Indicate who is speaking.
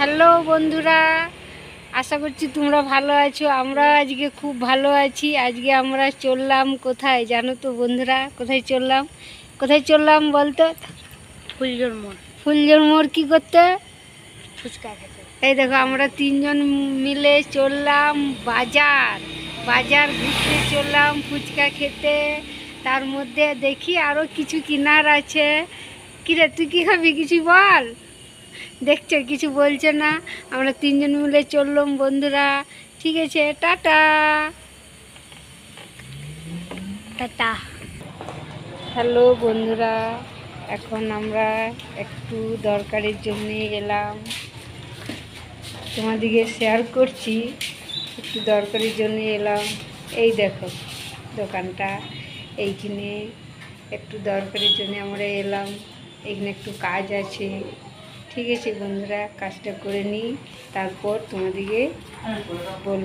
Speaker 1: Hello বন্ধুরা, আশা করছি তোমরা ভালো আছো। আমরা আজকে খুব ভালো আছি। আজকে আমরা চললাম কোথায় জানো তো বন্ধুরা? কোথায় চললাম বলতো?
Speaker 2: ফুলজোর মোড়।
Speaker 1: ফুলজোর মোড় কী করতে?
Speaker 2: ফুচকা খেতে।
Speaker 1: এই দেখো আমরা তিনজন মিলে চললাম বাজার ঘুরতে চললাম, ফুচকা খেতে। তার মধ্যে দেখি আরও কিছু কেনার আছে। কিরে তুই কী খাবি কিছু বল? দেখছো কিছু বলছে না। আমরা তিনজন মিলে চললাম বন্ধুরা। ঠিক আছে, টাটা
Speaker 2: টাটা।
Speaker 1: হ্যালো বন্ধুরা, এখন আমরা একটু দরকারের জন্য এলাম, তোমাদিকে শেয়ার করছি। একটু দরকারের জন্য এলাম। এই দেখো দোকানটা, এইখানে একটু দরকারের জন্য আমরা এলাম। এখানে একটু কাজ আছে। ঠিক আছে বন্ধুরা, কাজটা করে নিই, তারপর তোমাদিকে বলবো।